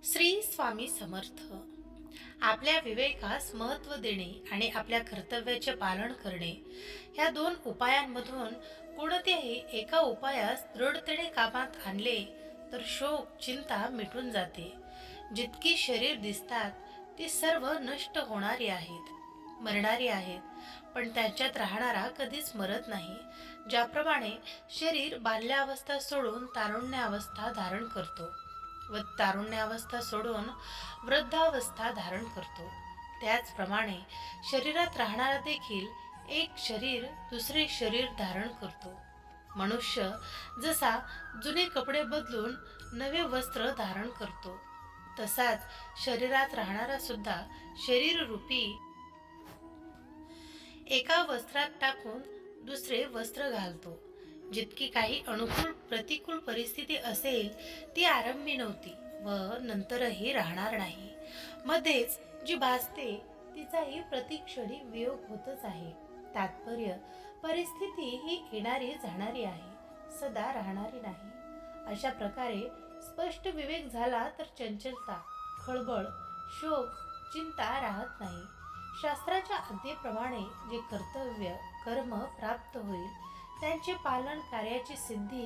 श्री स्वामी समर्थ. आपल्या विवेकास महत्त्व देणे आणि आपल्या कर्तव्याचे पालन करणे ह्या दोन उपायांमधून कोणत्याही एका उपायास दृढतेने कामात आणले तर शोक चिंता मिटून जाते. जितकी शरीर दिसतात ती सर्व नष्ट होणारी आहेत, मरणारी आहेत, पण त्यांच्यात राहणारा कधीच मरत नाही. ज्याप्रमाणे शरीर बाल्यावस्था सोडून तारुण्यावस्था धारण करतो व तारुण्यावस्था सोडून वृद्धावस्था धारण करतो, त्याचप्रमाणे शरीरात राहणारा देखील एक शरीर दुसरे शरीर धारण करतो. मनुष्य जसा जुने कपडे बदलून नवे वस्त्र धारण करतो, तसाच शरीरात राहणारा सुद्धा शरीर रूपी एका वस्त्रात टाकून दुसरे वस्त्र घालतो. जितकी काही अनुकूल प्रतिकूल परिस्थिती असेल ती आरंभी नव्हती व नंतरही राहणार नाही. मध्येच जी भासते तिचाही प्रतिक्षणी वियोग होतच आहे. तात्पर्य, परिस्थिती ही येणारी जाणारी आहे, सदा राहणारी नाही. अशा प्रकारे स्पष्ट विवेक झाला तर चंचलता, खळबळ, शोक, चिंता राहत नाही. शास्त्राच्या आज्ञेप्रमाणे जे कर्तव्य कर्म प्राप्त होईल त्यांचे पालन कार्याची सिद्धी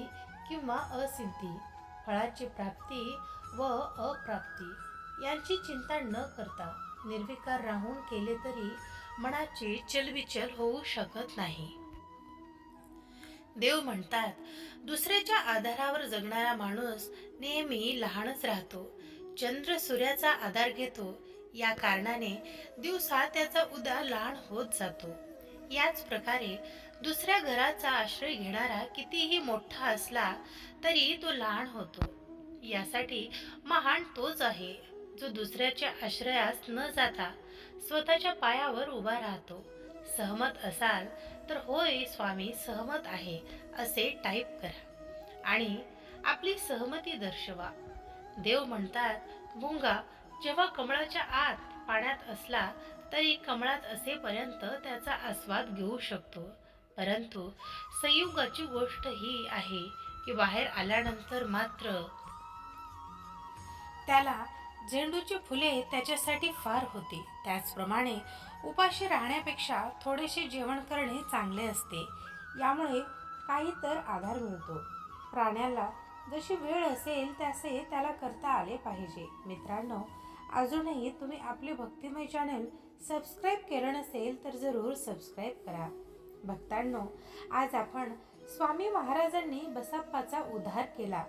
किंवा असिद्धी, फळाची प्राप्ती व अप्राप्ती यांची चिंता न करता निर्विकार राहून केले तरी मनाची चलबिचल होऊ शकत नाही. देव म्हणतात, दुसऱ्याच्या आधारावर जगणारा माणूस नेहमी लहानच राहतो. चंद्र सूर्याचा आधार घेतो, या कारणाने दिवसा त्याचा उद्या लहान होत जातो. याच प्रकारे दुसऱ्या घराचा आश्रय घेणारा कितीही मोठा असला तरी तो लहान होतो. यासाठी महान तोच आहे जो दुसऱ्याच्या आश्रयास न जाता स्वतःच्या पायावर उभा राहतो. सहमत असाल तर होय स्वामी सहमत आहे असे टाईप करा आणि आपली सहमती दर्शवा. देव म्हणतात, भुंगा जेव्हा कमळाच्या आत पाण्यात असला तरी कमळात असेपर्यंत त्याचा आस्वाद घेऊ शकतो, परंतु संयुगाची गोष्ट ही आहे की बाहेर आल्यानंतर मात्र त्याला झेंडूची फुले त्याच्यासाठी फार होते. त्याचप्रमाणे उपाशी राहण्यापेक्षा थोडेसे जेवण करणे चांगले असते. यामुळे काही तर आधार मिळतो. प्राण्याला जशी वेळ असेल तसे त्याला करता आले पाहिजे. मित्रांनो, अजूनही तुम्ही आपले भक्तिमय चॅनल सबस्क्राईब केलं नसेल तर जरूर सबस्क्राईब करा. भक्तांनो, आज आपण स्वामी महाराजांनी बसप्पाचा उद्धार केला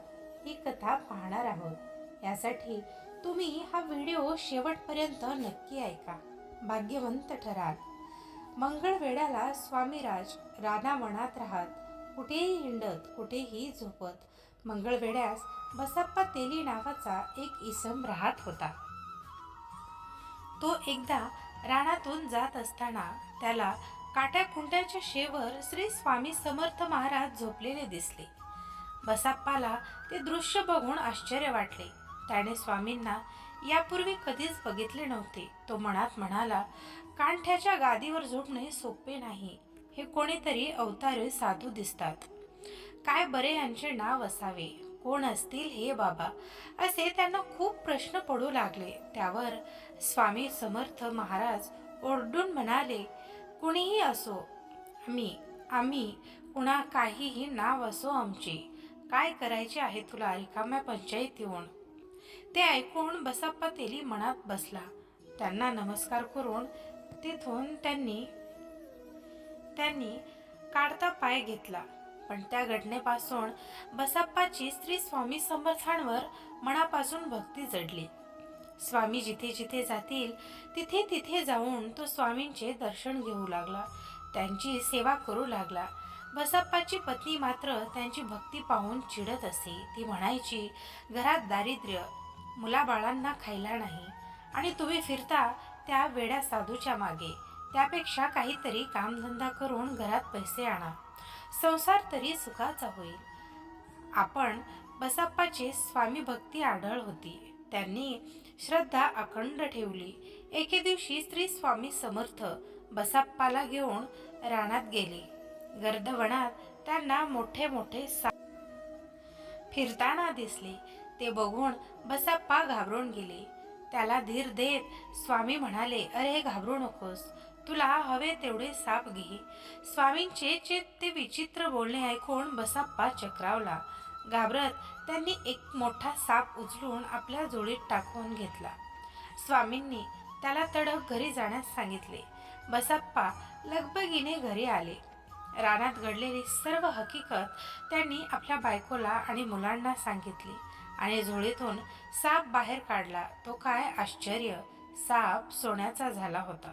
ही कथा पाहणार आहोत. यासाठी तुम्ही हा व्हिडिओ शेवटपर्यंत नक्की ऐका, भाग्यवंत ठराल. मंगळवेढ्याला स्वामीराज रानावनात राहत, कुठेही हिंडत कुठेही झोपत. मंगळवेढ्यास बसप्पा तेली नावाचा एक इसम राहत होता. तो एकदा रानातून जात असताना त्याला काट्याकुंट्याच्या शेवर श्री स्वामी समर्थ महाराज झोपलेले दिसले. बसप्पाला ते दृश्य बघून आश्चर्य वाटले. त्याने स्वामींना यापूर्वी कधीच बघितले नव्हते. तो मनात म्हणाला, कांठ्याच्या गादीवर झोपणे सोपे नाही. हे कोणीतरी अवतारी साधू दिसतात. काय बरे यांचे नाव असावे, कोण असतील हे बाबा, असे त्यांना खूप प्रश्न पडू लागले. त्यावर स्वामी समर्थ महाराज ओरडून म्हणाले, कुणीही असो, आम्ही कुणा काहीही नाव असो आमची, काय करायचे आहे तुला रिकाम्या पंचायत येऊन. ते ऐकून बसप्पा तेली मनात बसला. त्यांना नमस्कार करून तिथून त्यांनी काढता पाय घेतला. पण त्या घटनेपासून बसप्पाची श्री स्वामी समर्थांवर मनापासून भक्ती जडली. स्वामी जिथे जिथे जातील तिथे तिथे जाऊन तो स्वामींचे दर्शन घेऊ लागला, त्यांची सेवा करू लागला. बसप्पाची पत्नी मात्र त्यांची भक्ती पाहून चिडत असे. ती म्हणायची, घरात दारिद्र्य, मुलाबाळांना खायला नाही आणि तुम्ही फिरता त्या वेड्या साधूच्या मागे. त्यापेक्षा काहीतरी कामधंदा करून घरात पैसे आणा, संसार तरी सुखाचा होईल. आपण बसप्पाची स्वामी भक्ती आढळ होती. त्यांनी श्रद्धा अखंड ठेवली. एके दिवशी श्री स्वामी समर्थ बसप्पाला घेऊन रानात गेले. गर्दवनात त्यांना मोठे मोठे फिरताना दिसले. ते बघून बसाप्पा घाबरून गेले. त्याला धीर देत स्वामी म्हणाले, अरे घाबरू नकोस, तुला हवे तेवढे साप घे. स्वामींचे ते विचित्र बोलणे ऐकून बसाप्पा चक्रावला. घाबरत त्यांनी एक मोठा साप उचलून आपल्या जोडीत टाकून घेतला. स्वामींनी त्याला तडक घरी जाण्यास सांगितले. बसाप्पा लगबगीने घरी आले. रानात घडलेली सर्व हकीकत त्यांनी आपल्या बायकोला आणि मुलांना सांगितली आणि झोळीतून साप बाहेर काढला. तो काय आश्चर्य, साप सोन्याचा झाला होता.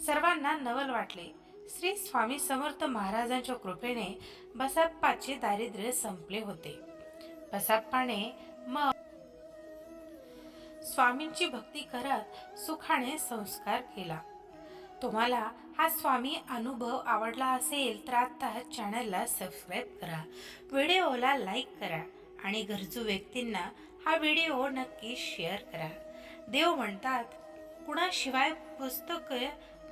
सर्वांना नवल वाटले. श्री स्वामी समर्थ महाराजांच्या कृपेने बसाप्पाचे दारिद्र्य संपले होते. बसाप्पाने मग स्वामींची भक्ती करत सुखाने संस्कार केला. तुम्हाला हा स्वामी अनुभव आवडला असेल तर आता चॅनलला सबस्क्राईब करा, व्हिडिओला लाईक करा आणि गरजू व्यक्तींना हा व्हिडिओ नक्की शेअर करा. देव म्हणतात, कुणाशिवाय पुस्तक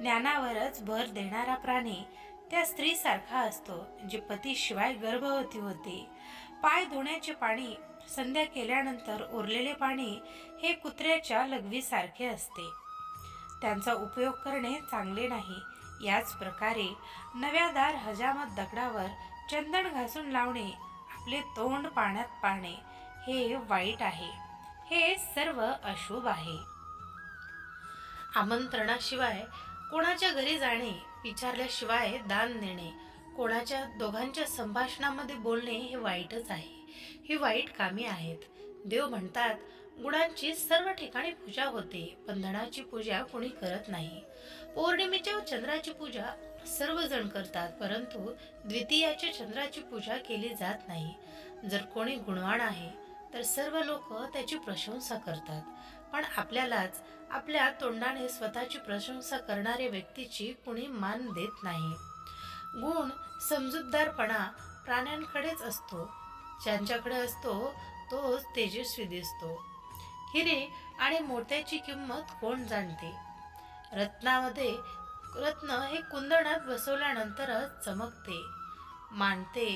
ज्ञानावरच भर देणारा प्राणी त्या स्त्रीसारखा असतो जी पतीशिवाय गर्भवती होते. पाय धुण्याचे पाणी संध्या केल्यानंतर उरलेले पाणी हे कुत्र्याच्या लघवीसारखे असते. त्यांचा उपयोग करणे चांगले नाही. याच प्रकारे नव्यादार हजामत दगडावर चंदन घासून लावणे, आपले तोंड पाण्यात पाडणे हे वाईट आहे. हे सर्व अशुभ आहे. आमंत्रणाशिवाय कोणाच्या घरी जाणे, विचारल्याशिवाय दान देणे, कोणाच्या दोघांच्या संभाषणामध्ये बोलणे हे वाईटच आहे. ही वाईट कामे आहेत. देव म्हणतात, गुणांची सर्व ठिकाणी पूजा होते, पण धनाची पूजा कोणी करत नाही. पौर्णिमेच्या चंद्राची पूजा सर्वजण करतात, परंतु द्वितीयाच्या चंद्राची पूजा केली जात नाही. जर कोणी गुणवान आहे तर सर्व लोक त्याची प्रशंसा करतात, पण आपल्यालाच आपल्या तोंडाने स्वतःची प्रशंसा करणाऱ्या व्यक्तीची कोणी मान देत नाही. गुण समजूतदारपणा प्राण्यांकडेच असतो. ज्यांच्याकडे असतो तोच तेजस्वी दिसतो. हिरे आणि मोत्याची किंमत कोण जाणते? रत्न हे कुंदणात बसवल्यानंतरच चमकते, मांडते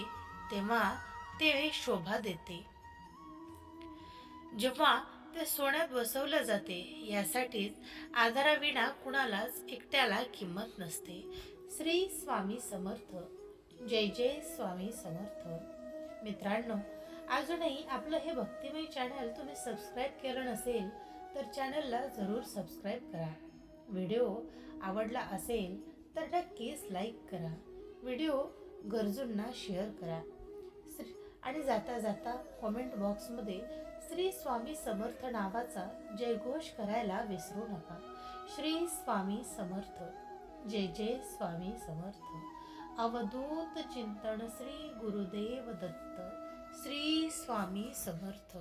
तेव्हा ते शोभा देते, जेव्हा ते सोन्यात बसवलं जाते. यासाठीच आधाराविना कुणालाच एकट्याला किंमत नसते. श्री स्वामी समर्थ. जय जय स्वामी समर्थ. मित्रांनो, अजूनही आपलं हे भक्तिमय चॅनल तुम्ही सबस्क्राईब केलं नसेल तर चॅनलला जरूर सबस्क्राईब करा. व्हिडिओ आवडला असेल तर नक्कीच लाईक करा. व्हिडिओ गरजूंना शेअर करा आणि जाता जाता कॉमेंट बॉक्समध्ये श्री स्वामी समर्थ नावाचा जयघोष करायला विसरू नका. श्री स्वामी समर्थ. जय जय स्वामी समर्थ. अवधूत चिंतन श्री गुरुदेव दत्त. श्री स्वामी समर्थ.